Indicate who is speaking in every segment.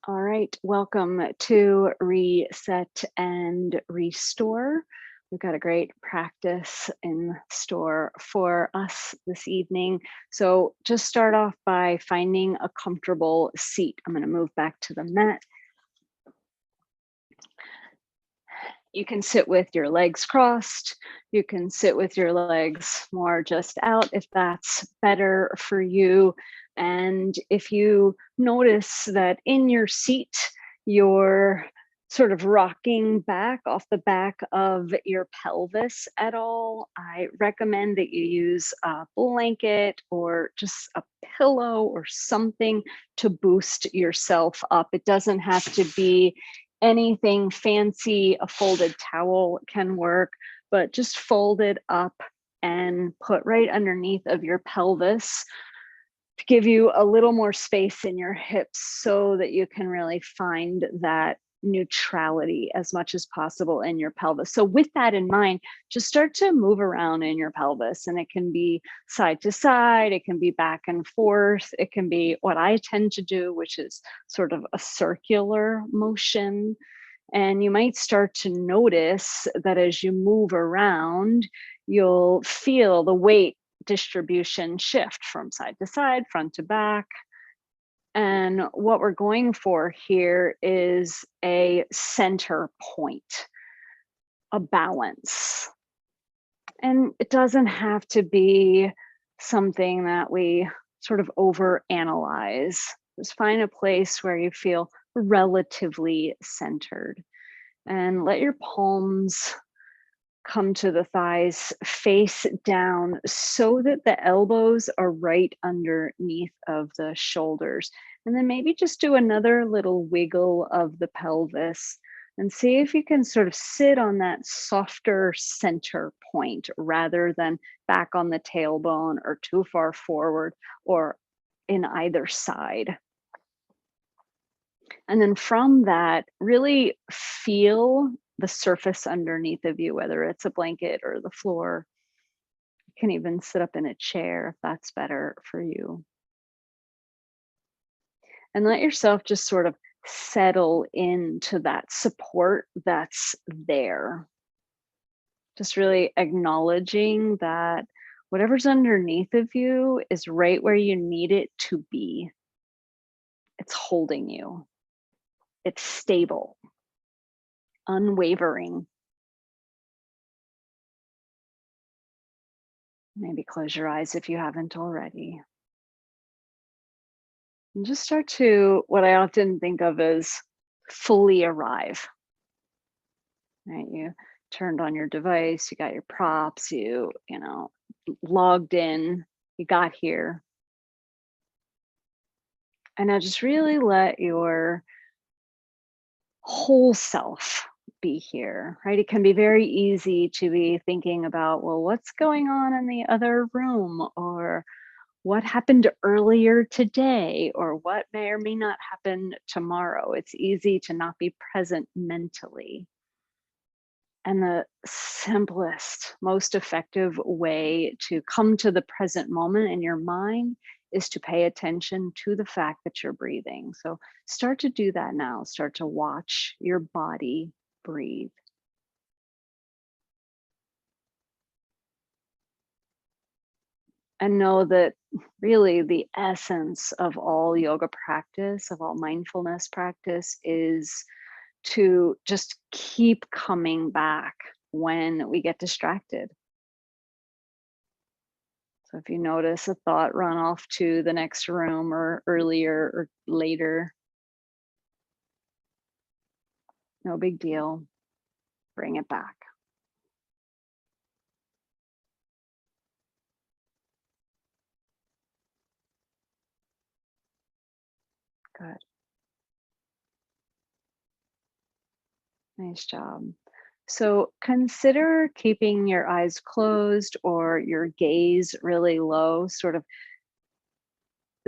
Speaker 1: All right, welcome to Reset and Restore. We've got a great practice in store for us this evening. So just start off by finding a comfortable seat. I'm going to move back to the mat. You can sit with your legs crossed. You can sit with your legs more just out if that's better for you. And if you notice that in your seat, you're sort of rocking back off the back of your pelvis at all, I recommend that you use a blanket or just a pillow or something to boost yourself up. It doesn't have to be anything fancy. A folded towel can work, but just fold it up and put right underneath of your pelvis to give you a little more space in your hips so that you can really find that neutrality as much as possible in your pelvis. So with that in mind, just start to move around in your pelvis, and it can be side to side, it can be back and forth, it can be what I tend to do, which is sort of a circular motion. And you might start to notice that as you move around, you'll feel the weight distribution shift from side to side, front to back. And what we're going for here is a center point, a balance. And it doesn't have to be something that we sort of over analyze. Just find a place where you feel relatively centered and let your palms come to the thighs face down so that the elbows are right underneath of the shoulders. And then maybe just do another little wiggle of the pelvis and see if you can sort of sit on that softer center point rather than back on the tailbone or too far forward or in either side. And then from that, really feel the surface underneath of you, whether it's a blanket or the floor. You can even sit up in a chair if that's better for you. And let yourself just sort of settle into that support that's there. Just really acknowledging that whatever's underneath of you is right where you need it to be. It's holding you, it's stable, unwavering. Maybe close your eyes if you haven't already. And just start to what I often think of as fully arrive. Right? You turned on your device, you got your props, you logged in, you got here. And now just really let your whole self be here, right? It can be very easy to be thinking about, well, what's going on in the other room, or what happened earlier today, or what may or may not happen tomorrow. It's easy to not be present mentally. And the simplest, most effective way to come to the present moment in your mind is to pay attention to the fact that you're breathing. So start to do that now. Start to watch your body breathe. And know that really the essence of all yoga practice, of all mindfulness practice, is to just keep coming back when we get distracted. So if you notice a thought run off to the next room or earlier or later, no big deal. Bring it back. Good. Nice job. So consider keeping your eyes closed or your gaze really low, sort of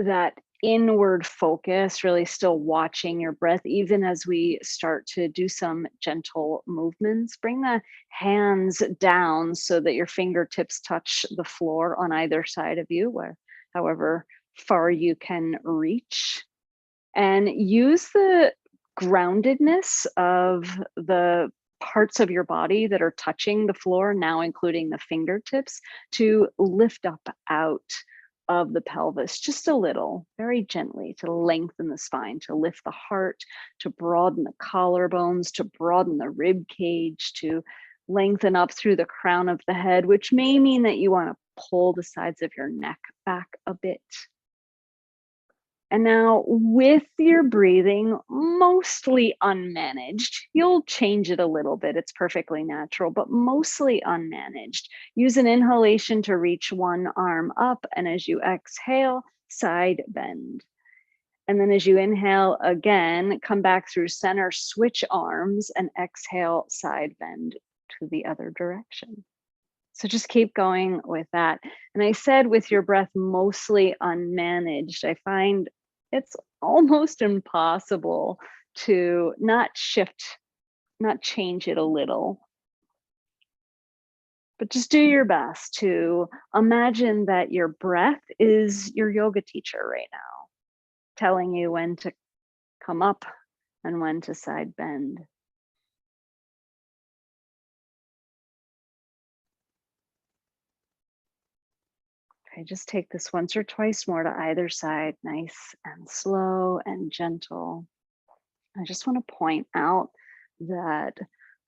Speaker 1: that inward focus, really still watching your breath, even as we start to do some gentle movements. Bring the hands down so that your fingertips touch the floor on either side of you, where however far you can reach. and use the groundedness of the parts of your body that are touching the floor, now including the fingertips, to lift up out of the pelvis just a little, very gently, to lengthen the spine, to lift the heart, to broaden the collarbones, to broaden the rib cage, to lengthen up through the crown of the head, which may mean that you want to pull the sides of your neck back a bit. And now, with your breathing mostly unmanaged, you'll change it a little bit. It's perfectly natural, but mostly unmanaged. Use an inhalation to reach one arm up, and as you exhale, side bend. And then as you inhale again, come back through center, switch arms, and exhale, side bend to the other direction. So just keep going with that. And I said with your breath mostly unmanaged, I find it's almost impossible to not shift, not change it a little. But just do your best to imagine that your breath is your yoga teacher right now, telling you when to come up and when to side bend. Okay, just take this once or twice more to either side, nice and slow and gentle. I just want to point out that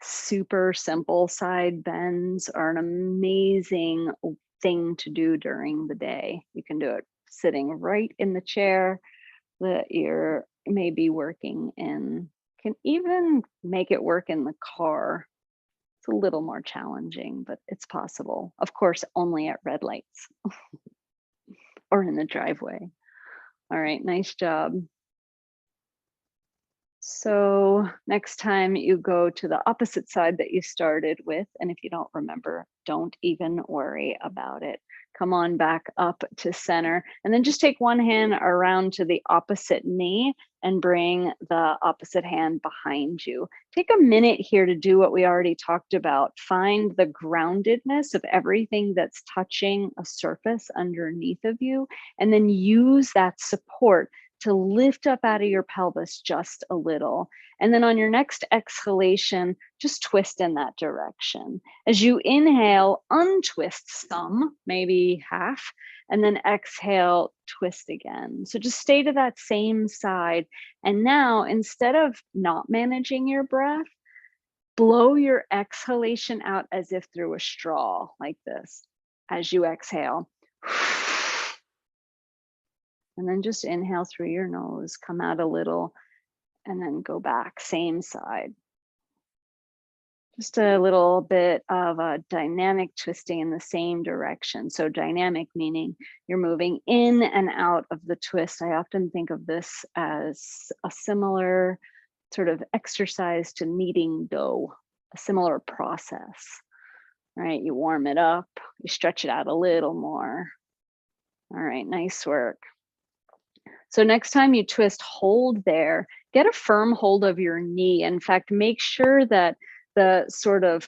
Speaker 1: super simple side bends are an amazing thing to do during the day. You can do it sitting right in the chair that you're maybe working in. Can even make it work in the car. It's a little more challenging, but it's possible. Of course, only at red lights or in the driveway. All right, nice job. So next time you go to the opposite side that you started with, and if you don't remember, don't even worry about it. Come on back up to center, and then just take one hand around to the opposite knee and bring the opposite hand behind you. Take a minute here to do what we already talked about. Find the groundedness of everything that's touching a surface underneath of you, and then use that support to lift up out of your pelvis just a little. And then on your next exhalation, just twist in that direction. As you inhale, untwist some, maybe half, and then exhale, twist again. So just stay to that same side. And now, instead of not managing your breath, blow your exhalation out as if through a straw, like this, as you exhale. And then just inhale through your nose, come out a little, and then go back, same side. Just a little bit of a dynamic twisting in the same direction. So dynamic meaning you're moving in and out of the twist. I often think of this as a similar sort of exercise to kneading dough, a similar process, right? You warm it up, you stretch it out a little more. All right, nice work. So next time you twist, hold there, get a firm hold of your knee. In fact, make sure that the sort of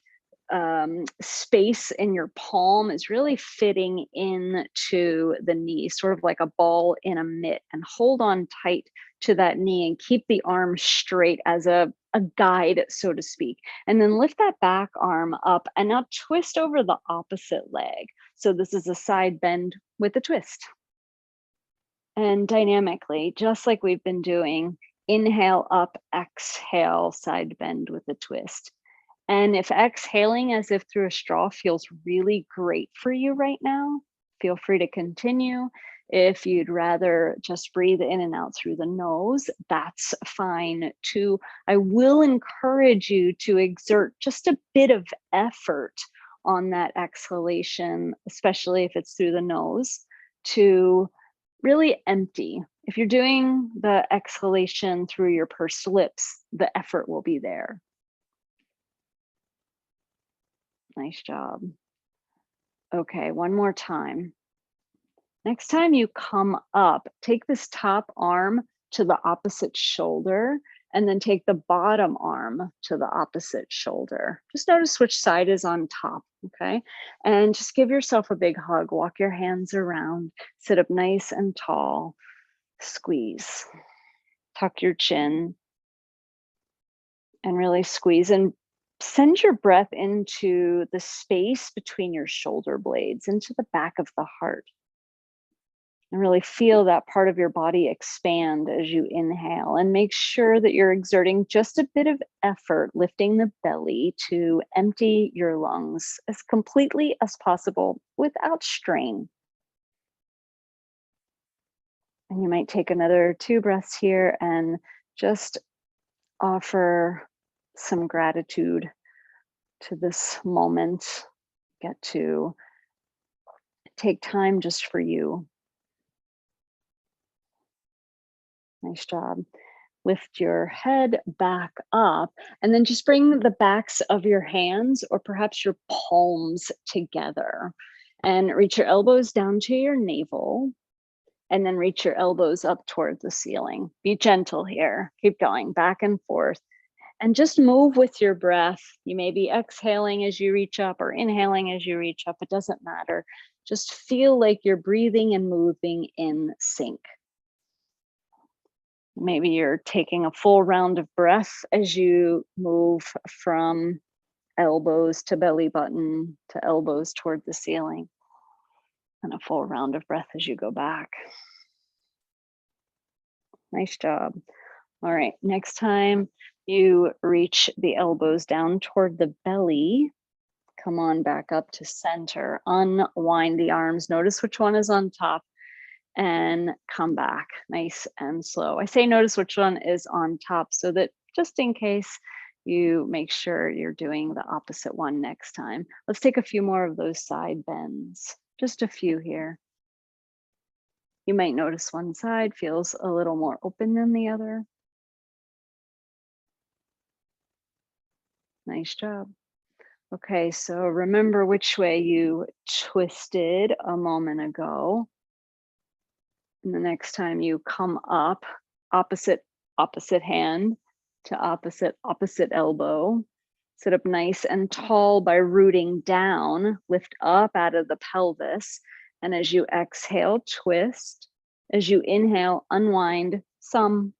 Speaker 1: space in your palm is really fitting into the knee, sort of like a ball in a mitt, and hold on tight to that knee and keep the arm straight as a guide, so to speak. And then lift that back arm up and now twist over the opposite leg. So this is a side bend with a twist. And dynamically, just like we've been doing, inhale up, exhale, side bend with a twist. And if exhaling as if through a straw feels really great for you right now, feel free to continue. If you'd rather just breathe in and out through the nose, that's fine too. I will encourage you to exert just a bit of effort on that exhalation, especially if it's through the nose, to really empty. If you're doing the exhalation through your pursed lips, the effort will be there. Nice job. Okay, one more time. Next time you come up, take this top arm to the opposite shoulder and then take the bottom arm to the opposite shoulder. Just notice which side is on top, okay? And just give yourself a big hug. Walk your hands around, sit up nice and tall, squeeze. Tuck your chin and really squeeze and send your breath into the space between your shoulder blades, into the back of the heart. And really feel that part of your body expand as you inhale, and make sure that you're exerting just a bit of effort, lifting the belly to empty your lungs as completely as possible without strain. And you might take another 2 breaths here and just offer some gratitude to this moment. Get to take time just for you. Nice job. Lift your head back up, and then just bring the backs of your hands or perhaps your palms together, and reach your elbows down to your navel, and then reach your elbows up toward the ceiling. Be gentle here. Keep going back and forth, and just move with your breath. You may be exhaling as you reach up or inhaling as you reach up. It doesn't matter. Just feel like you're breathing and moving in sync. Maybe you're taking a full round of breath as you move from elbows to belly button to elbows toward the ceiling, and a full round of breath as you go back. Nice job. All right, next time you reach the elbows down toward the belly, come on back up to center. Unwind the arms. Notice which one is on top, and come back nice and slow. I say notice which one is on top so that just in case, you make sure you're doing the opposite one next time. Let's take a few more of those side bends, just a few here. You might notice one side feels a little more open than the other. Nice job. Okay, so remember which way you twisted a moment ago. And the next time you come up, opposite hand to opposite elbow. Sit up nice and tall by rooting down, lift up out of the pelvis. And as you exhale, twist. As you inhale, unwind some,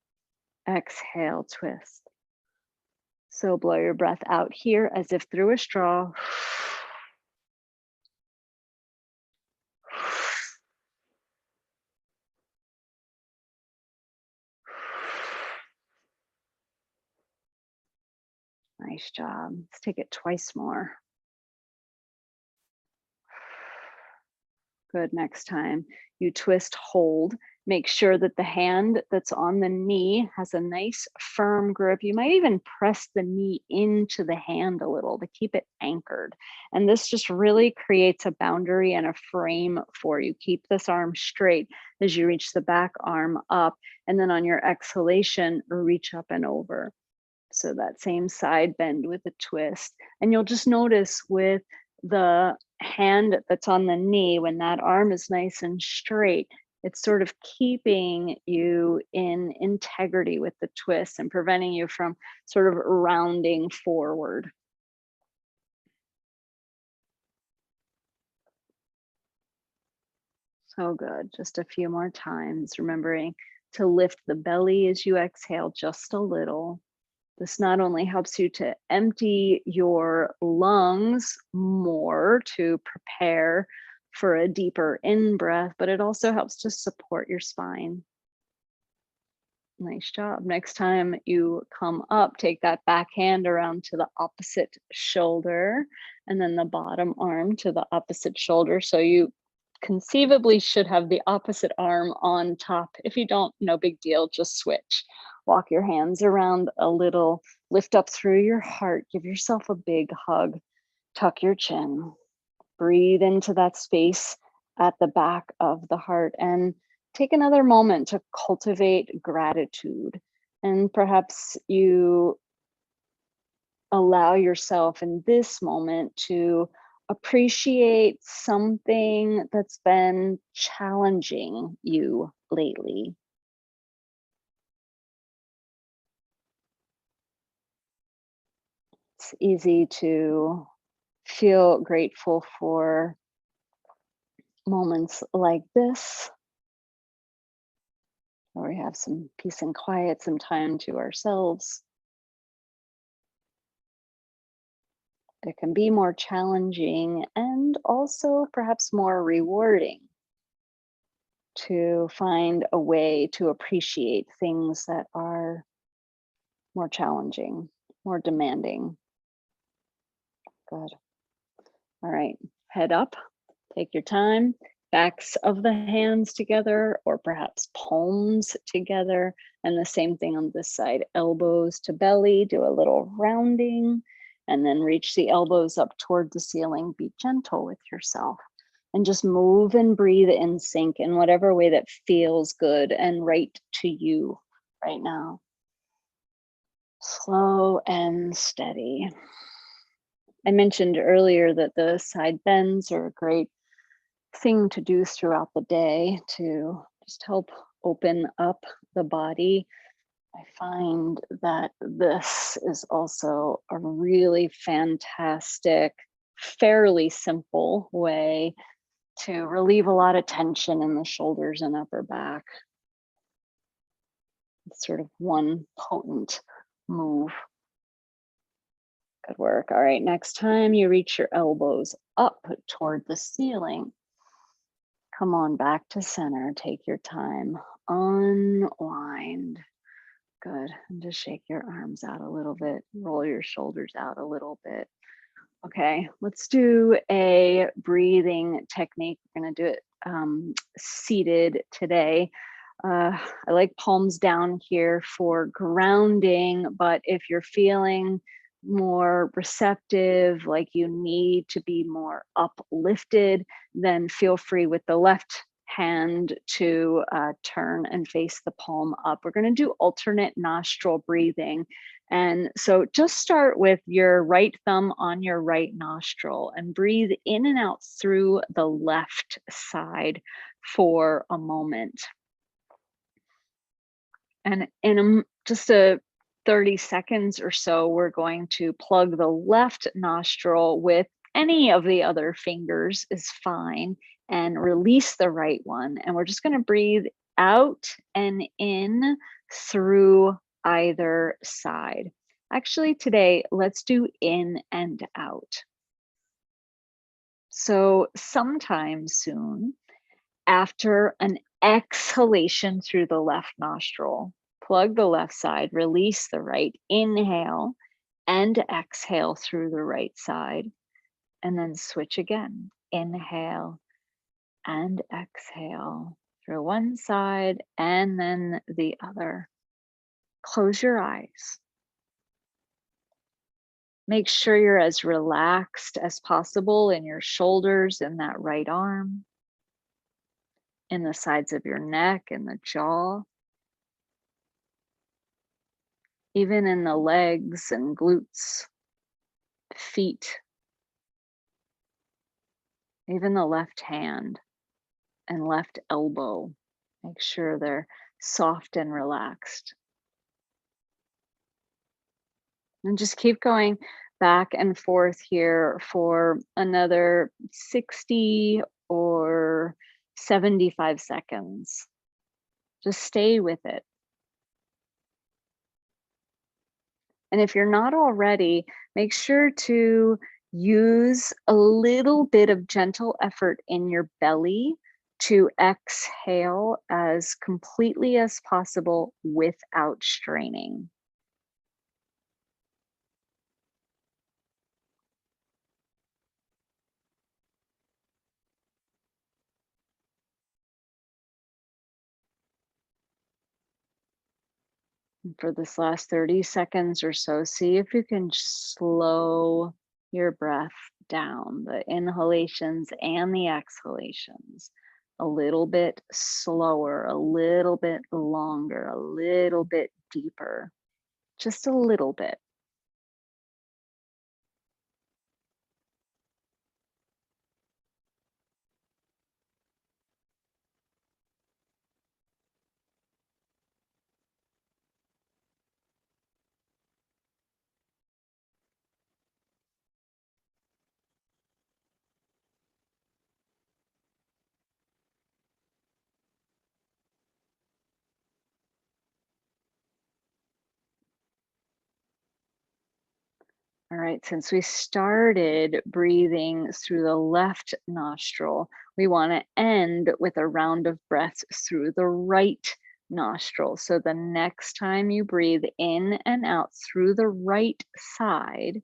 Speaker 1: exhale, twist. So blow your breath out here as if through a straw. Nice job. Let's take it twice more. Good. Next time you twist, hold. Make sure that the hand that's on the knee has a nice firm grip. You might even press the knee into the hand a little to keep it anchored. And this just really creates a boundary and a frame for you. Keep this arm straight as you reach the back arm up. And then on your exhalation, reach up and over. So that same side bend with a twist. And you'll just notice with the hand that's on the knee, when that arm is nice and straight, it's sort of keeping you in integrity with the twist and preventing you from sort of rounding forward. So good. Just a few more times, remembering to lift the belly as you exhale just a little. This not only helps you to empty your lungs more to prepare for a deeper in breath, but it also helps to support your spine. Nice job. Next time you come up, take that back hand around to the opposite shoulder, and then the bottom arm to the opposite shoulder. So you conceivably should have the opposite arm on top. If you don't, no big deal, just switch. Walk your hands around a little, lift up through your heart, give yourself a big hug, tuck your chin, breathe into that space at the back of the heart, and take another moment to cultivate gratitude. And perhaps you allow yourself in this moment to appreciate something that's been challenging you lately. It's easy to feel grateful for moments like this. where we have some peace and quiet, some time to ourselves. It can be more challenging and also perhaps more rewarding to find a way to appreciate things that are more challenging, more demanding. Good. All right, head up, take your time, backs of the hands together, or perhaps palms together. And the same thing on this side, elbows to belly, do a little rounding, and then reach the elbows up toward the ceiling. Be gentle with yourself and just move and breathe in sync in whatever way that feels good and right to you right now. Slow and steady. I mentioned earlier that the side bends are a great thing to do throughout the day to just help open up the body. I find that this is also a really fantastic, fairly simple way to relieve a lot of tension in the shoulders and upper back. It's sort of one potent move. Good work. All right, next time you reach your elbows up toward the ceiling, come on back to center. Take your time. Unwind. Good. And just shake your arms out a little bit. Roll your shoulders out a little bit. Okay, let's do a breathing technique. We're going to do it seated today. I like palms down here for grounding, but if you're feeling more receptive, like you need to be more uplifted, then feel free with the left hand to turn and face the palm up. We're going to do alternate nostril breathing. And so just start with your right thumb on your right nostril and breathe in and out through the left side for a moment. And in just a 30 seconds or so, we're going to plug the left nostril with any of the other fingers is fine and release the right one. And we're just going to breathe out and in through either side. Actually, today, let's do in and out. So sometime soon, after an exhalation through the left nostril, plug the left side, release the right, inhale and exhale through the right side, and then switch again. Inhale and exhale through one side and then the other. Close your eyes. Make sure you're as relaxed as possible in your shoulders and that right arm, in the sides of your neck and the jaw, even in the legs and glutes, feet, even the left hand and left elbow. Make sure they're soft and relaxed. And just keep going back and forth here for another 60 or 75 seconds. Just stay with it. And if you're not already, make sure to use a little bit of gentle effort in your belly to exhale as completely as possible without straining. And for this last 30 seconds or so, see if you can slow your breath down, the inhalations and the exhalations, a little bit slower, a little bit longer, a little bit deeper, just a little bit. All right, since we started breathing through the left nostril, we want to end with a round of breaths through the right nostril. So the next time you breathe in and out through the right side,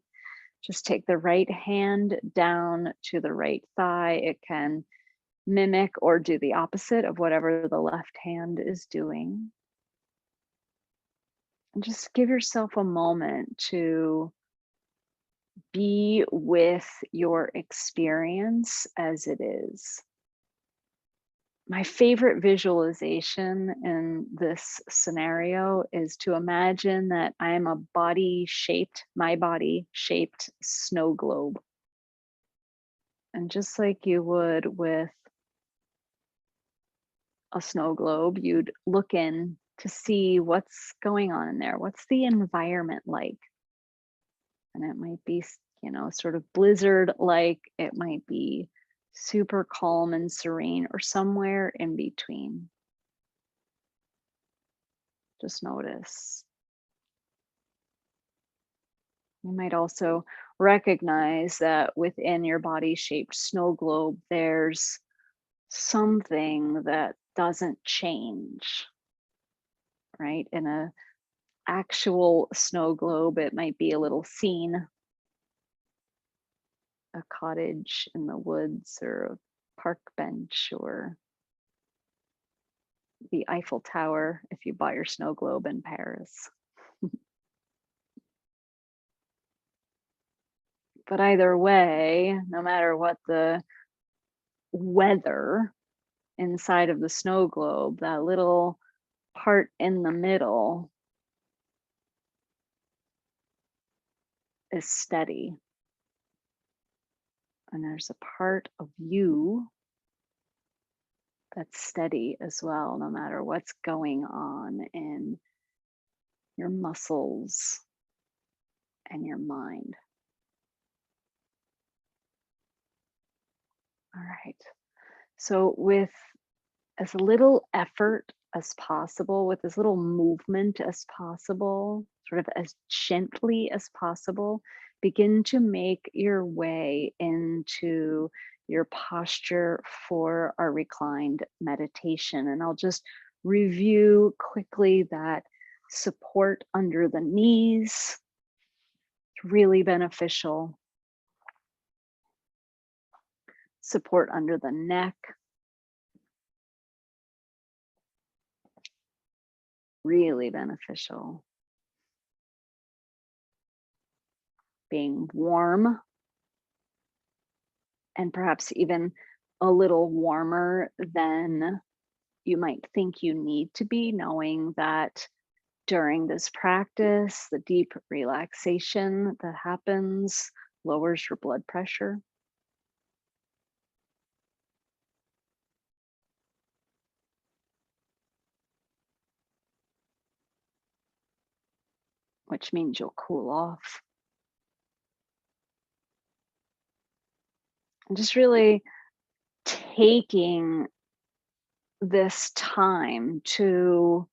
Speaker 1: just take the right hand down to the right thigh. It can mimic or do the opposite of whatever the left hand is doing. And just give yourself a moment to be with your experience as it is. My favorite visualization in this scenario is to imagine that I'm a my body shaped snow globe. And just like you would with a snow globe, you'd look in to see what's going on in there. What's the environment like? And it might be, sort of blizzard like, it might be super calm and serene, or somewhere in between. Just notice. You might also recognize that within your body shaped snow globe, there's something that doesn't change, right? In a actual snow globe, it might be a little scene, a cottage in the woods, or a park bench, or the Eiffel Tower if you bought your snow globe in Paris. But either way, no matter what the weather inside of the snow globe, that little part in the middle is steady. And there's a part of you that's steady as well, no matter what's going on in your muscles and your mind. All right. So, with as little effort as possible, with as little movement as possible, sort of as gently as possible, begin to make your way into your posture for our reclined meditation. And I'll just review quickly that support under the knees, it's really beneficial. Support under the neck, really beneficial. Being warm, and perhaps even a little warmer than you might think you need to be, knowing that during this practice, the deep relaxation that happens lowers your blood pressure. Which means you'll cool off. And just really taking this time to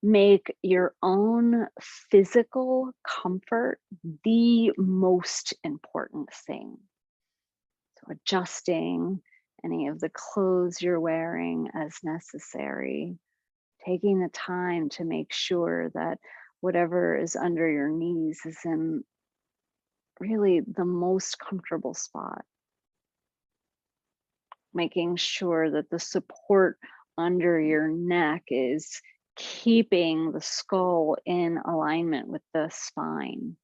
Speaker 1: make your own physical comfort the most important thing. So, adjusting any of the clothes you're wearing as necessary, taking the time to make sure that whatever is under your knees is in really the most comfortable spot. Making sure that the support under your neck is keeping the skull in alignment with the spine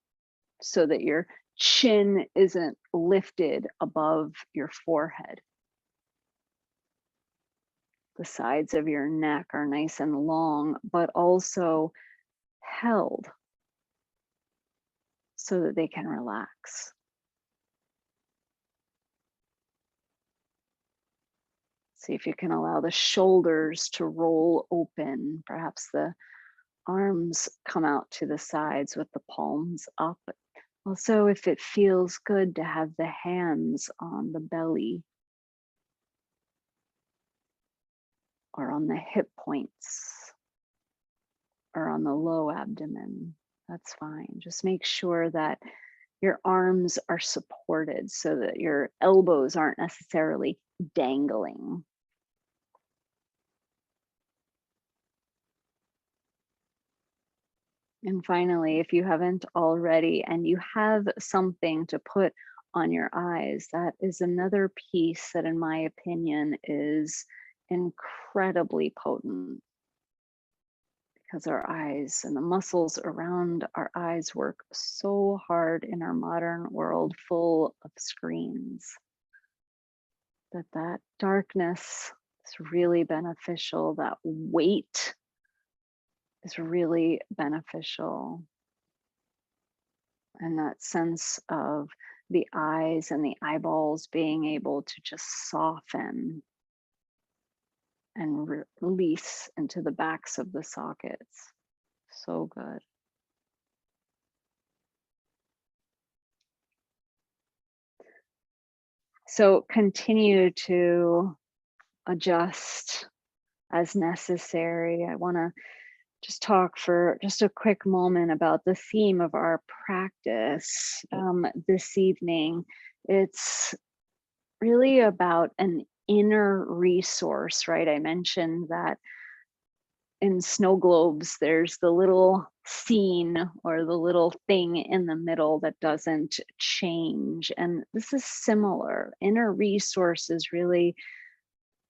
Speaker 1: so that your chin isn't lifted above your forehead. The sides of your neck are nice and long, but also held so that they can relax. See if you can allow the shoulders to roll open. Perhaps the arms come out to the sides with the palms up. Also, if it feels good to have the hands on the belly or on the hip points or on the low abdomen, that's fine. Just make sure that Your arms are supported so that your elbows aren't necessarily dangling. And finally, if you haven't already and you have something to put on your eyes, that is another piece that, in my opinion, is incredibly potent, because our eyes and the muscles around our eyes work so hard in our modern world full of screens, that darkness is really beneficial. That weight is really beneficial. And that sense of the eyes and the eyeballs being able to just soften and release into the backs of the sockets. So good. So continue to adjust as necessary. I want to just talk for just a quick moment about the theme of our practice this evening. It's really about an inner resource, right? I mentioned that in snow globes, there's the little scene or the little thing in the middle that doesn't change. And this is similar. Inner resource is really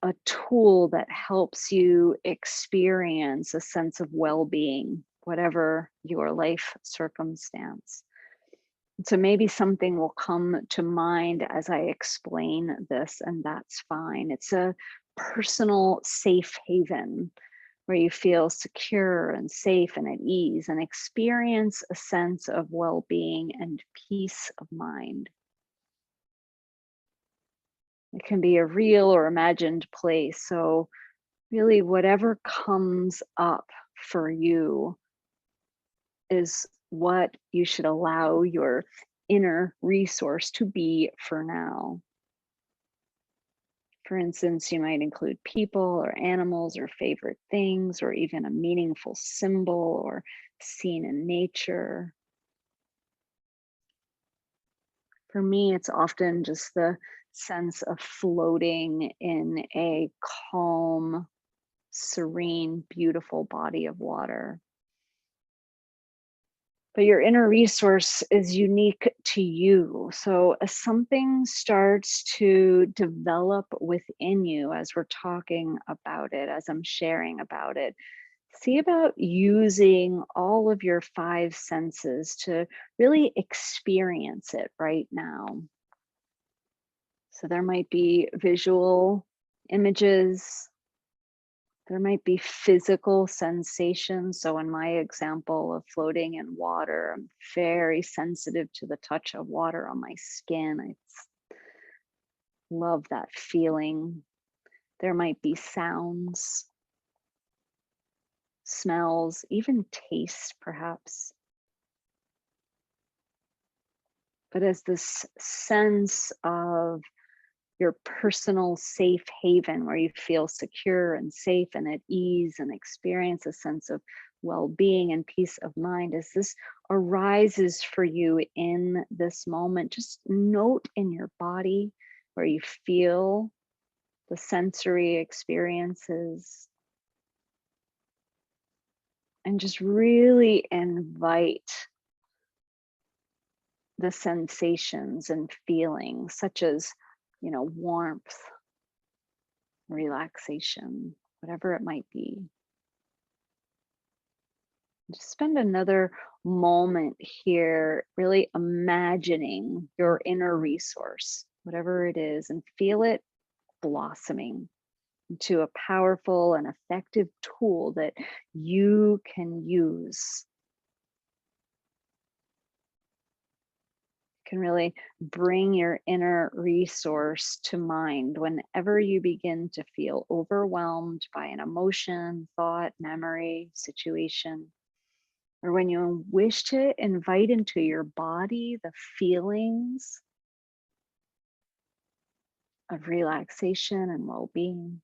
Speaker 1: a tool that helps you experience a sense of well being, whatever your life circumstance. So maybe something will come to mind as I explain this, and that's fine. It's a personal safe haven where you feel secure and safe and at ease and experience a sense of well being and peace of mind. It can be a real or imagined place. So, really, whatever comes up for you is what you should allow your inner resource to be for now. For instance, you might include people or animals or favorite things, or even a meaningful symbol or scene in nature. For me, it's often just the sense of floating in a calm, serene, beautiful body of water. But your inner resource is unique to you. So as something starts to develop within you, as we're talking about it, as I'm sharing about it, see about using all of your five senses to really experience it right now. So there might be visual images, there might be physical sensations. So, in my example of floating in water, I'm very sensitive to the touch of water on my skin. I love that feeling. There might be sounds, smells, even taste, perhaps. But as this sense of your personal safe haven where you feel secure and safe and at ease and experience a sense of well-being and peace of mind, as this arises for you in this moment, just note in your body where you feel the sensory experiences, and just really invite the sensations and feelings, such as, warmth, relaxation, whatever it might be. Just spend another moment here really imagining your inner resource, whatever it is, and feel it blossoming into a powerful and effective tool that you can use. Can really bring your inner resource to mind whenever you begin to feel overwhelmed by an emotion, thought, memory, situation, or when you wish to invite into your body the feelings of relaxation and well being.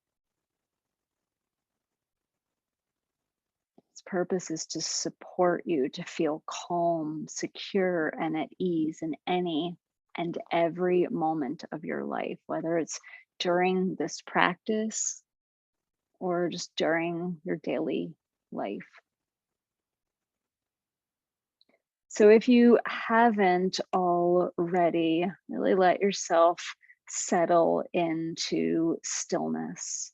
Speaker 1: It's purpose is to support you to feel calm, secure, and at ease in any and every moment of your life, whether it's during this practice or just during your daily life. So if you haven't already, really let yourself settle into stillness.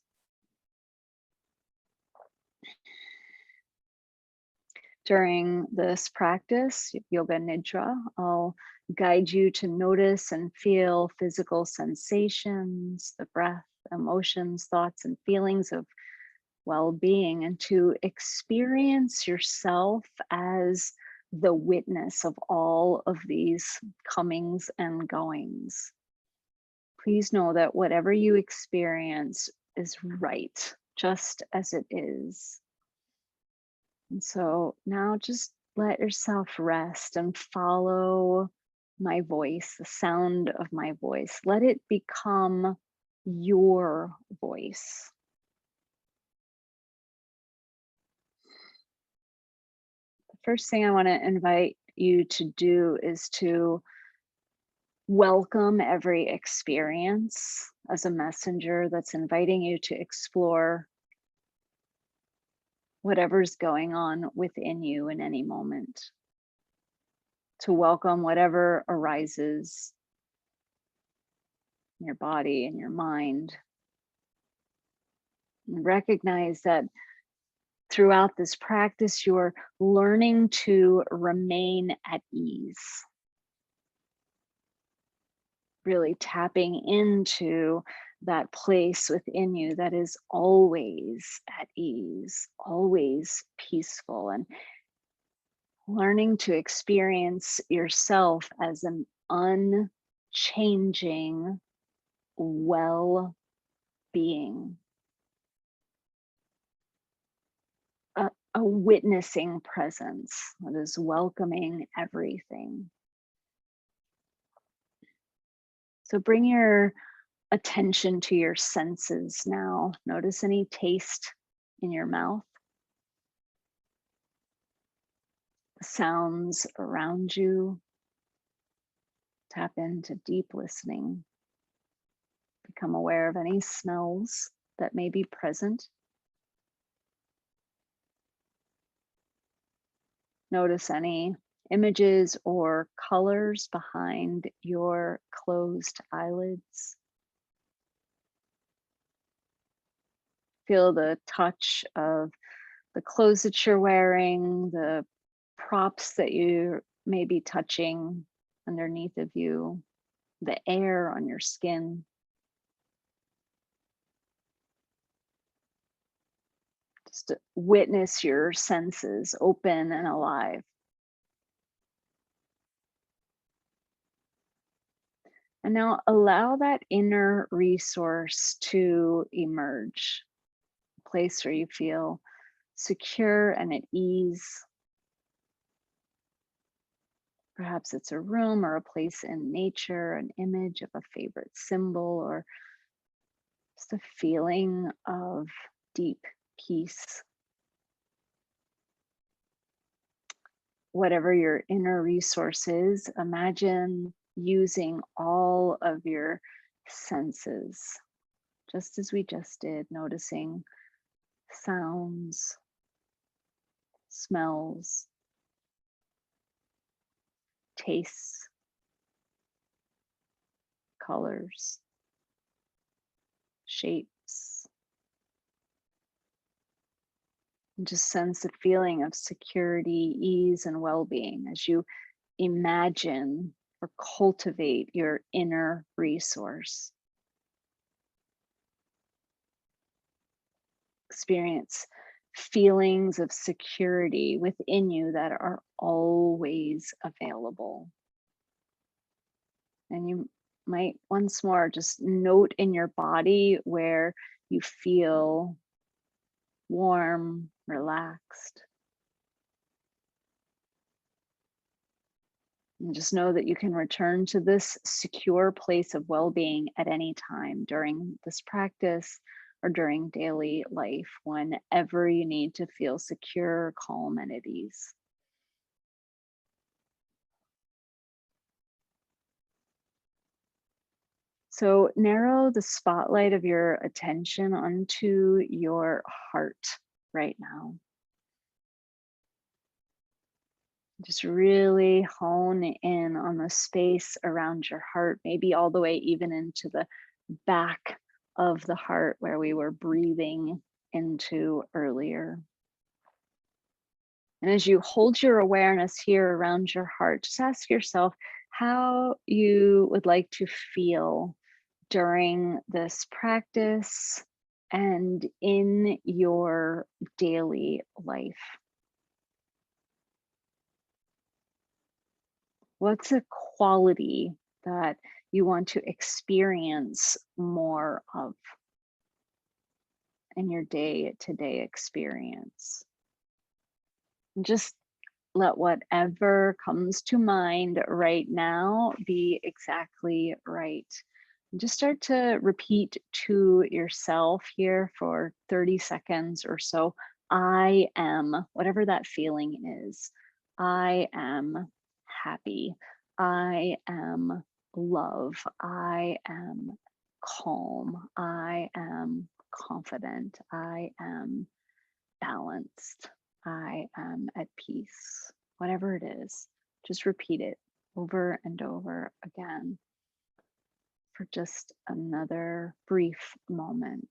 Speaker 1: During this practice, Yoga Nidra, I'll guide you to notice and feel physical sensations, the breath, emotions, thoughts, and feelings of well-being, and to experience yourself as the witness of all of these comings and goings. Please know that whatever you experience is right, just as it is. And so now just let yourself rest and follow my voice, the sound of my voice. Let it become your voice. The first thing I want to invite you to do is to welcome every experience as a messenger that's inviting you to explore whatever's going on within you in any moment, to welcome whatever arises in your body and your mind. And recognize that throughout this practice, you're learning to remain at ease, really tapping into that place within you that is always at ease, always peaceful, and learning to experience yourself as an unchanging well-being, a witnessing presence that is welcoming everything. So bring your attention to your senses now. Notice any taste in your mouth, the sounds around you. Tap into deep listening. Become aware of any smells that may be present. Notice any images or colors behind your closed eyelids. Feel the touch of the clothes that you're wearing, the props that you may be touching underneath of you, the air on your skin. Just to witness your senses open and alive. And now allow that inner resource to emerge, a place where you feel secure and at ease. Perhaps it's a room or a place in nature, an image of a favorite symbol, or just a feeling of deep peace. Whatever your inner resource is, imagine using all of your senses, just as we just did, noticing sounds, smells, tastes, colors, shapes. And just sense a feeling of security, ease, and well-being as you imagine or cultivate your inner resource. Experience feelings of security within you that are always available. And you might once more just note in your body where you feel warm, relaxed. And just know that you can return to this secure place of well-being at any time during this practice or during daily life whenever you need to feel secure, calm, and at ease. So narrow the spotlight of your attention onto your heart right now. Just really hone in on the space around your heart, maybe all the way even into the back of the heart where we were breathing into earlier. And as you hold your awareness here around your heart, just ask yourself how you would like to feel during this practice and in your daily life. What's a quality that you want to experience more of in your day-to-day experience? And just let whatever comes to mind right now be exactly right. And just start to repeat to yourself here for 30 seconds or so. I am, whatever that feeling is. I am happy. I am love. I am calm. I am confident. I am balanced. I am at peace. Whatever it is, just repeat it over and over again for just another brief moment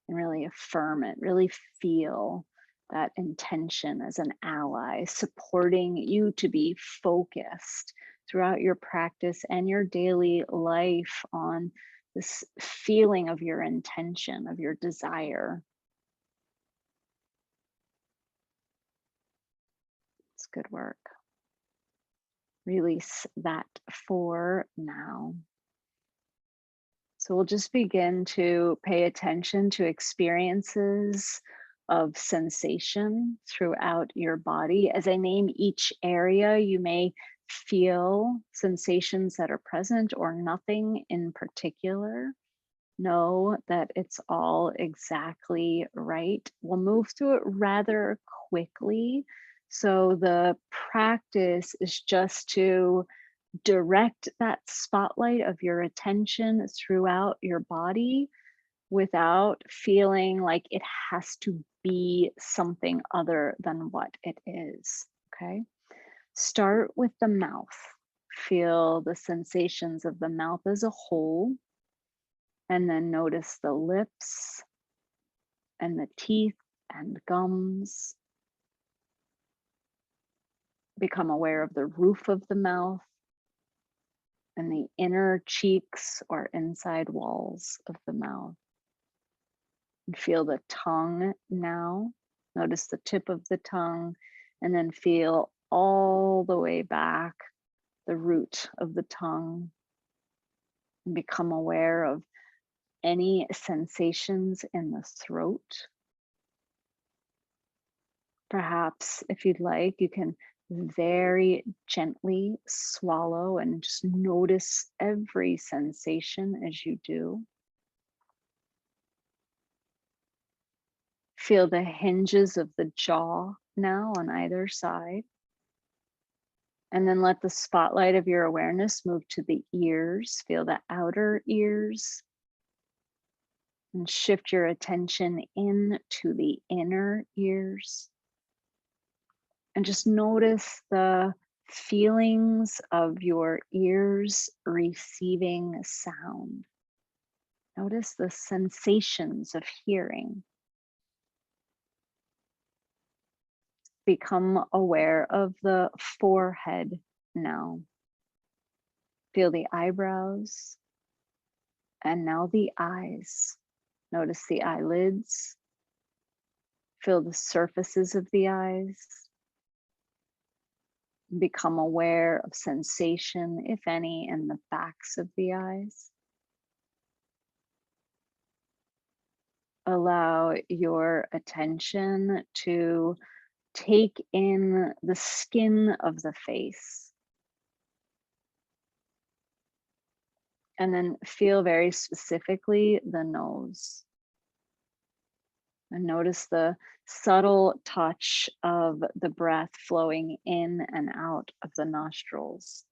Speaker 1: and really affirm it, really feel that intention as an ally, supporting you to be focused throughout your practice and your daily life on this feeling of your intention, of your desire. It's good work. Release that for now. So we'll just begin to pay attention to experiences of sensation throughout your body. As I name each area, you may feel sensations that are present or nothing in particular. Know that it's all exactly right. We'll move through it rather quickly. So the practice is just to direct that spotlight of your attention throughout your body without feeling like it has to be something other than what it is. Okay. Start with the mouth. Feel the sensations of the mouth as a whole, and then notice the lips and the teeth and gums. Become aware of the roof of the mouth and the inner cheeks or inside walls of the mouth. And feel the tongue now. Notice the tip of the tongue, and then feel all the way back the root of the tongue. And become aware of any sensations in the throat. Perhaps, if you'd like, you can very gently swallow and just notice every sensation as you do. Feel the hinges of the jaw now on either side. And then let the spotlight of your awareness move to the ears. Feel the outer ears. And shift your attention into the inner ears. And just notice the feelings of your ears receiving sound. Notice the sensations of hearing. Become aware of the forehead now. Feel the eyebrows and now the eyes. Notice the eyelids. Feel the surfaces of the eyes. Become aware of sensation, if any, in the backs of the eyes. Allow your attention to take in the skin of the face. And then feel very specifically the nose. And notice the subtle touch of the breath flowing in and out of the nostrils.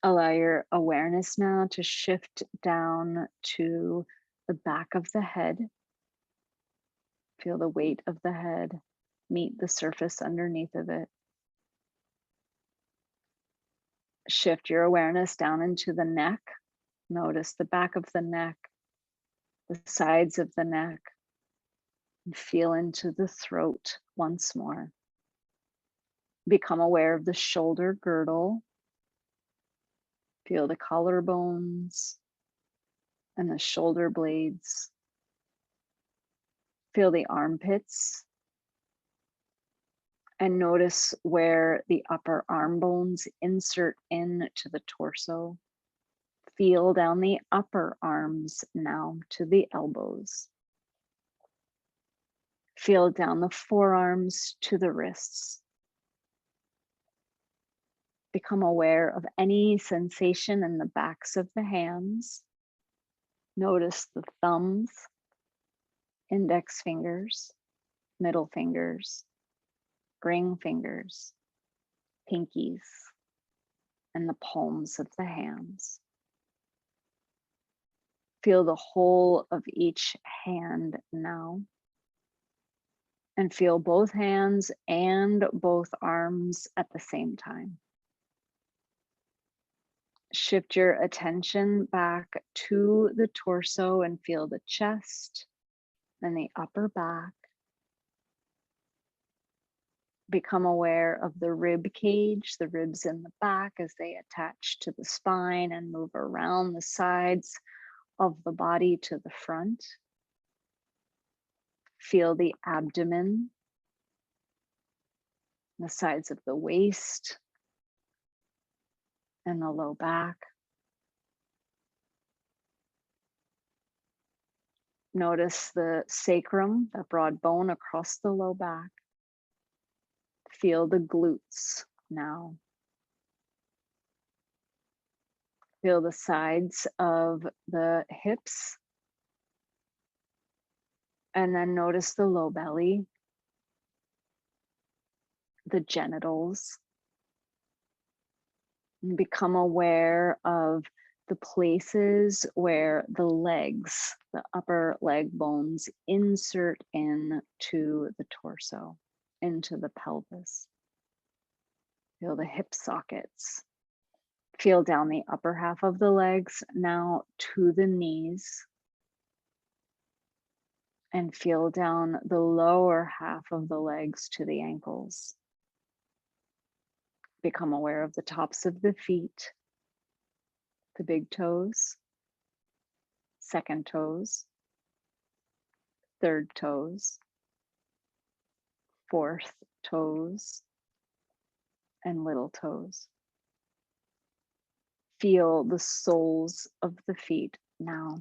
Speaker 1: Allow your awareness now to shift down to the back of the head. Feel the weight of the head meet the surface underneath of it. Shift your awareness down into the neck. Notice the back of the neck, the sides of the neck, and feel into the throat once more. Become aware of the shoulder girdle. Feel the collarbones and the shoulder blades. Feel the armpits. And notice where the upper arm bones insert into the torso. Feel down the upper arms now to the elbows. Feel down the forearms to the wrists. Become aware of any sensation in the backs of the hands. Notice the thumbs, index fingers, middle fingers, ring fingers, pinkies, and the palms of the hands. Feel the whole of each hand now. And feel both hands and both arms at the same time. Shift your attention back to the torso and feel the chest and the upper back. Become aware of the rib cage, the ribs in the back as they attach to the spine and move around the sides of the body to the front. Feel the abdomen, the sides of the waist, and the low back. Notice the sacrum, that broad bone across the low back. Feel the glutes now. Feel the sides of the hips. And then notice the low belly, the genitals. And become aware of the places where the legs, the upper leg bones, insert into the torso, into the pelvis. Feel the hip sockets. Feel down the upper half of the legs now to the knees. And feel down the lower half of the legs to the ankles. Become aware of the tops of the feet, the big toes, second toes, third toes, fourth toes, and little toes. Feel the soles of the feet now.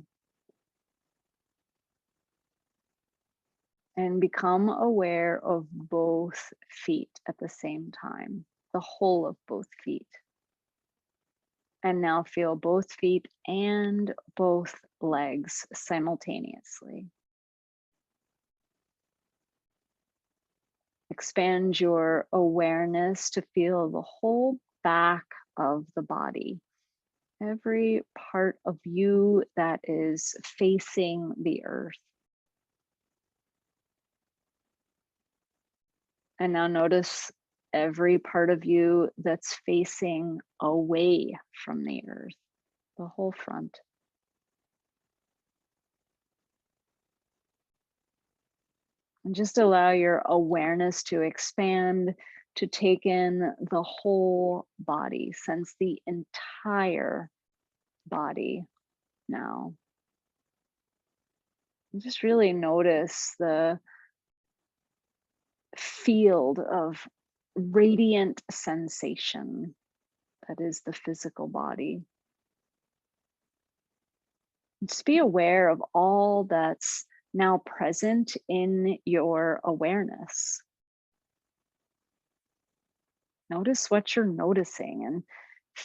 Speaker 1: And become aware of both feet at the same time, the whole of both feet. And now feel both feet and both legs simultaneously. Expand your awareness to feel the whole back of the body. Every part of you that is facing the earth. And now notice every part of you that's facing away from the earth, the whole front. And just allow your awareness to expand, to take in the whole body, sense the entire body now. And just really notice the field of radiant sensation that is the physical body. Just be aware of all that's now present in your awareness. Notice what you're noticing and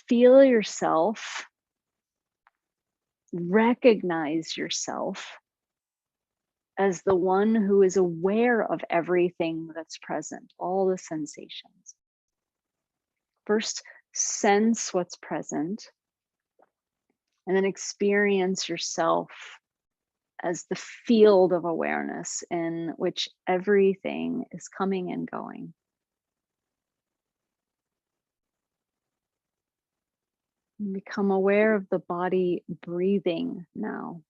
Speaker 1: feel yourself recognize yourself as the one who is aware of everything that's present, all the sensations. First, sense what's present, and then experience yourself as the field of awareness in which everything is coming and going. And become aware of the body breathing now,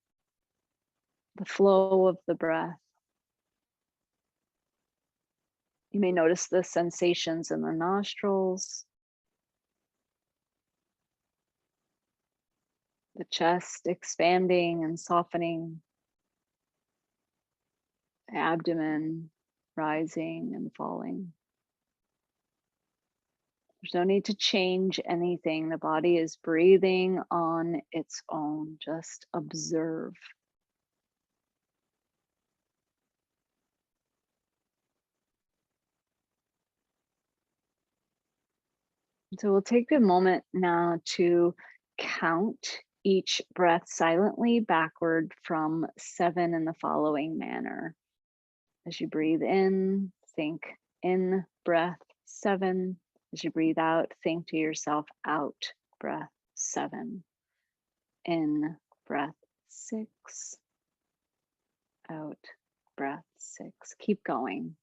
Speaker 1: the flow of the breath. You may notice the sensations in the nostrils, the chest expanding and softening, the abdomen rising and falling. There's no need to change anything. The body is breathing on its own. Just observe. So we'll take a moment now to count each breath silently backward from 7 in the following manner. As you breathe in, think in breath 7. As you breathe out, think to yourself out breath 7. In breath 6. Out breath 6. Keep going.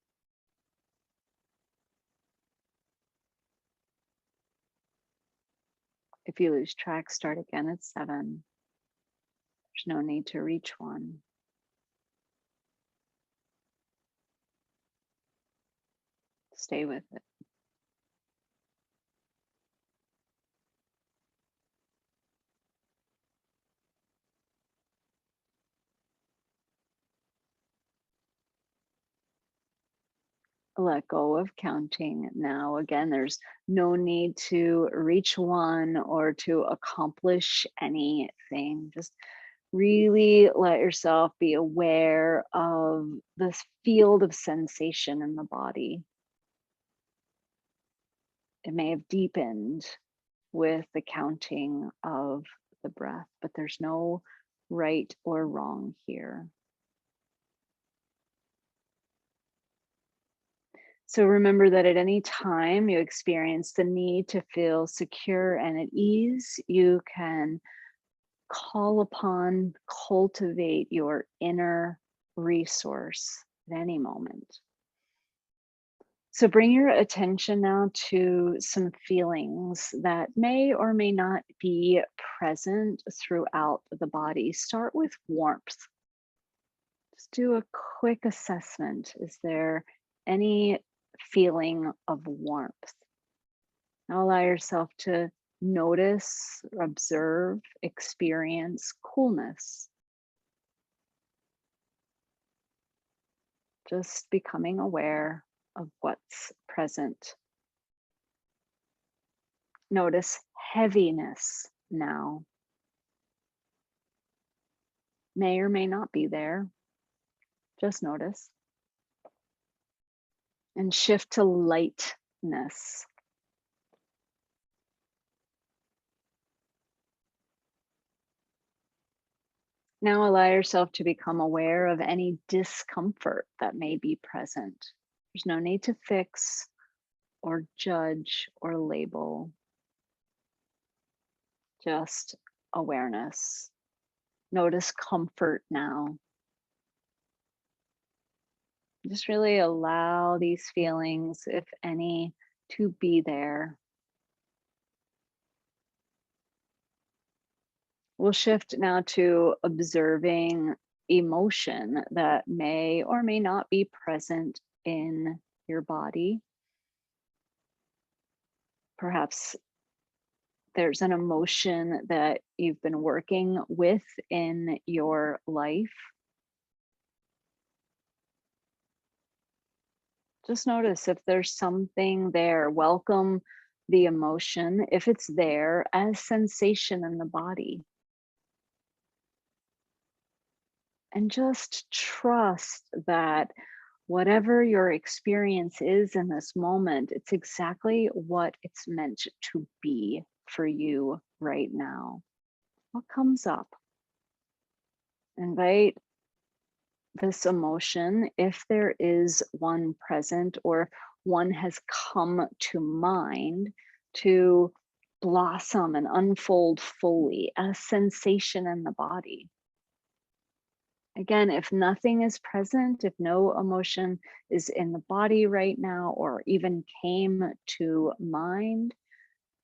Speaker 1: If you lose track, start again at 7. There's no need to reach 1. Stay with it. Let go of counting now. Again, there's no need to reach 1 or to accomplish anything. Just really let yourself be aware of this field of sensation in the body. It may have deepened with the counting of the breath, but there's no right or wrong here. So remember that at any time you experience the need to feel secure and at ease, you can call upon, cultivate your inner resource at any moment. So bring your attention now to some feelings that may or may not be present throughout the body. Start with warmth. Just do a quick assessment. Is there any feeling of warmth? Now allow yourself to notice, observe, experience coolness. Just becoming aware of what's present. Notice heaviness now. May or may not be there. Just notice. And shift to lightness. Now allow yourself to become aware of any discomfort that may be present. There's no need to fix or judge or label. Just awareness. Notice comfort now. Just really allow these feelings, if any, to be there. We'll shift now to observing emotion that may or may not be present in your body. Perhaps there's an emotion that you've been working with in your life. Just notice if there's something there. Welcome the emotion, if it's there, as sensation in the body. And just trust that whatever your experience is in this moment, it's exactly what it's meant to be for you right now. What comes up? Invite this emotion, if there is one present or one has come to mind, to blossom and unfold fully, a sensation in the body. Again, if nothing is present, if no emotion is in the body right now or even came to mind,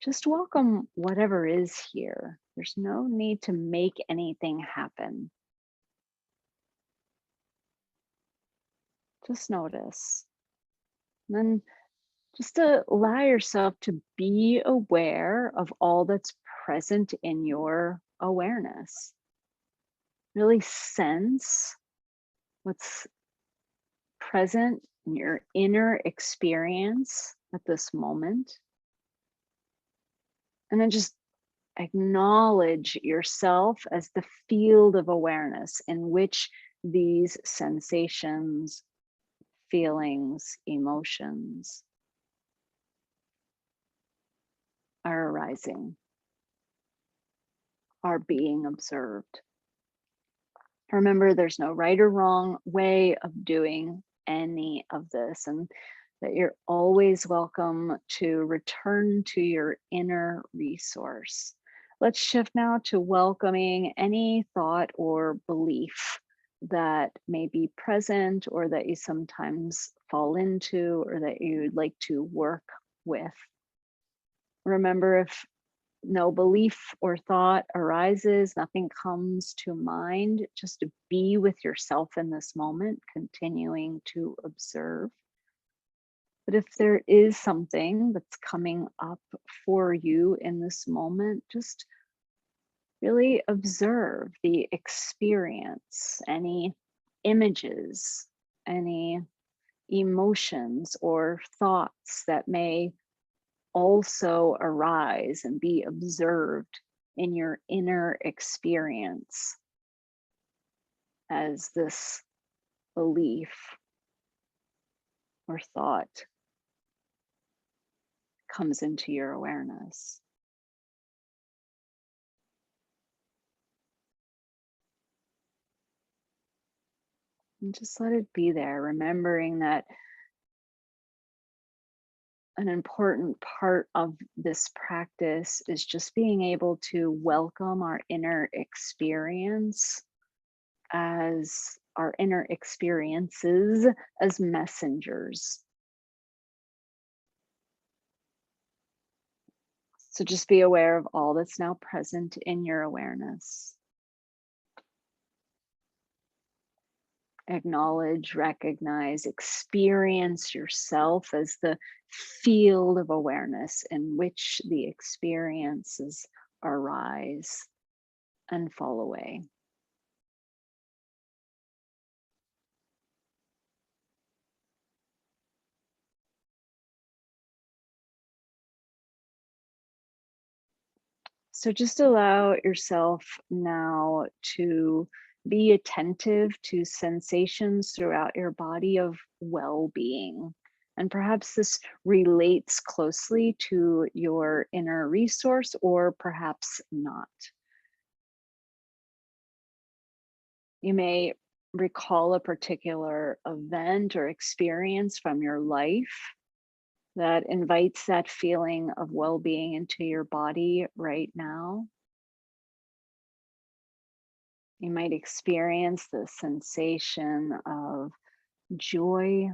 Speaker 1: just welcome whatever is here. There's no need to make anything happen. Just notice. And then just to allow yourself to be aware of all that's present in your awareness. Really sense what's present in your inner experience at this moment. And then just acknowledge yourself as the field of awareness in which these sensations, feelings, emotions are arising, are being observed. Remember, there's no right or wrong way of doing any of this, and that you're always welcome to return to your inner resource. Let's shift now to welcoming any thought or belief that may be present or that you sometimes fall into or that you'd like to work with. Remember, if no belief or thought arises, nothing comes to mind, just to be with yourself in this moment, continuing to observe. But if there is something that's coming up for you in this moment, just really observe the experience, any images, any emotions or thoughts that may also arise and be observed in your inner experience as this belief or thought comes into your awareness. And just let it be there, remembering that an important part of this practice is just being able to welcome our inner experience as our inner experiences as messengers. So just be aware of all that's now present in your awareness. Acknowledge, recognize, experience yourself as the field of awareness in which the experiences arise and fall away. So just allow yourself now to be attentive to sensations throughout your body of well being. And perhaps this relates closely to your inner resource, or perhaps not. You may recall a particular event or experience from your life that invites that feeling of well being into your body right now. You might experience the sensation of joy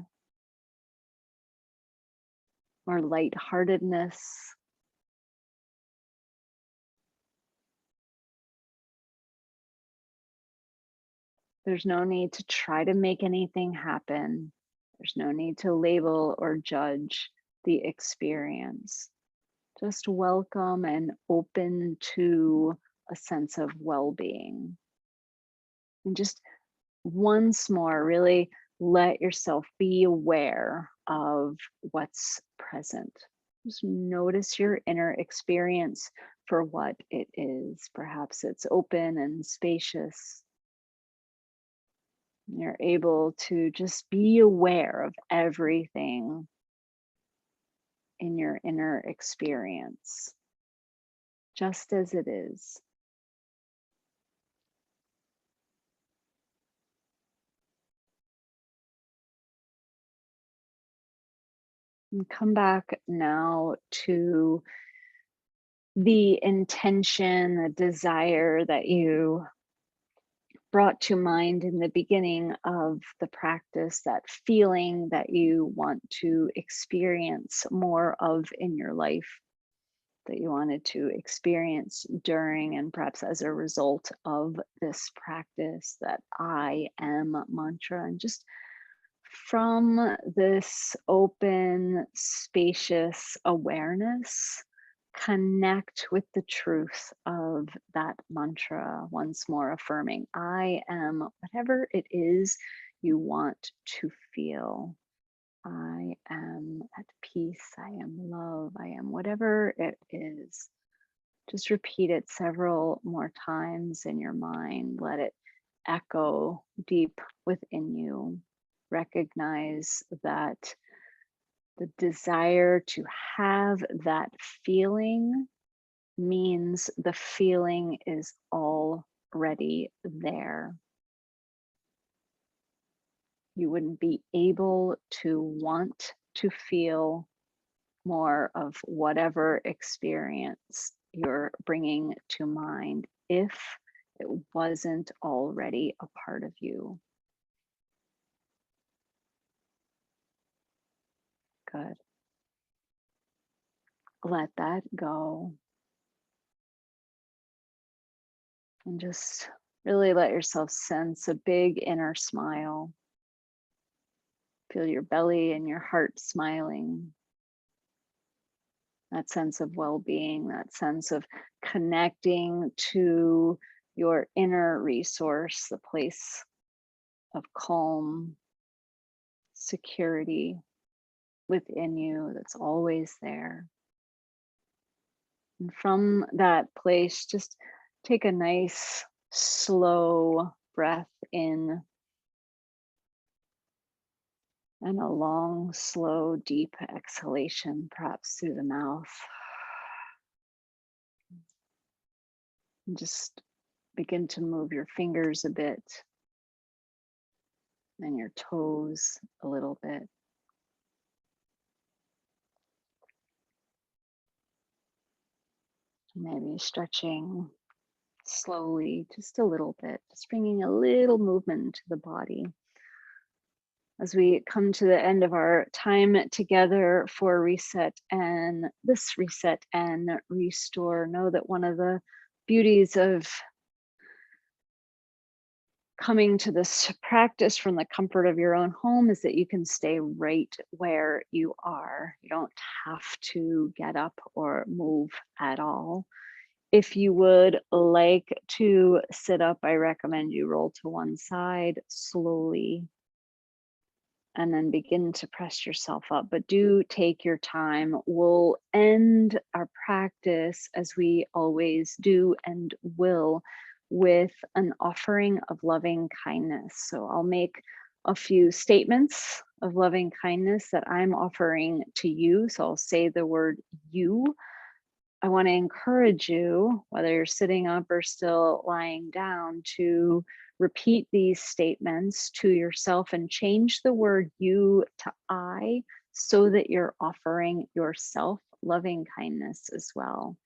Speaker 1: or lightheartedness. There's no need to try to make anything happen. There's no need to label or judge the experience. Just welcome and open to a sense of well being. And just once more, really let yourself be aware of what's present. Just notice your inner experience for what it is. Perhaps it's open and spacious. You're able to just be aware of everything in your inner experience, just as it is. And come back now to the intention, the desire that you brought to mind in the beginning of the practice, that feeling that you want to experience more of in your life, that you wanted to experience during and perhaps as a result of this practice, that I am mantra. And just from this open, spacious awareness, connect with the truth of that mantra once more, affirming, I am whatever it is you want to feel. I am at peace. I am love. I am whatever it is. Just repeat it several more times in your mind. Let it echo deep within you. Recognize that the desire to have that feeling means the feeling is already there. You wouldn't be able to want to feel more of whatever experience you're bringing to mind if it wasn't already a part of you. Good. Let that go. And just really let yourself sense a big inner smile. Feel your belly and your heart smiling. That sense of well-being, that sense of connecting to your inner resource, the place of calm, security within you that's always there. And from that place, just take a nice, slow breath in and a long, slow, deep exhalation, perhaps through the mouth. And just begin to move your fingers a bit and your toes a little bit. Maybe stretching slowly, just a little bit, just bringing a little movement into the body. As we come to the end of our time together for reset and this reset and restore, know that one of the beauties of coming to this practice from the comfort of your own home is that you can stay right where you are. You don't have to get up or move at all. If you would like to sit up, I recommend you roll to one side slowly and then begin to press yourself up. But do take your time. We'll end our practice as we always do and will with an offering of loving kindness. So I'll make a few statements of loving kindness that I'm offering to you. So I'll say the word you. I want to encourage you, whether you're sitting up or still lying down, to repeat these statements to yourself and change the word you to I so that you're offering yourself loving kindness as well.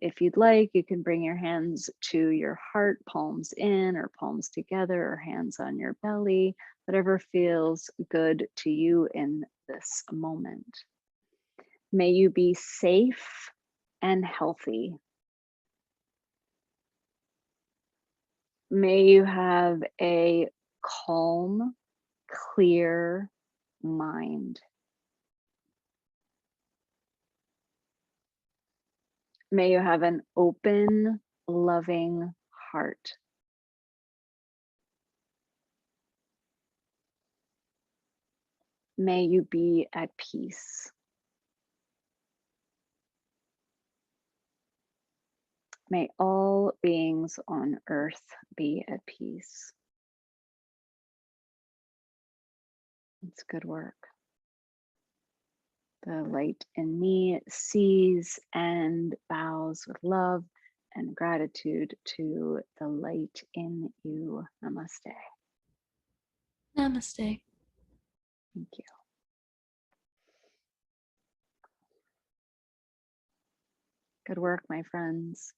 Speaker 1: If you'd like, you can bring your hands to your heart, palms in or palms together, or hands on your belly, whatever feels good to you in this moment. May you be safe and healthy. May you have a calm, clear mind. May you have an open, loving heart. May you be at peace. May all beings on earth be at peace. It's good work. The light in me sees and bows with love and gratitude to the light in you. Namaste.
Speaker 2: Namaste.
Speaker 1: Thank you. Good work, my friends.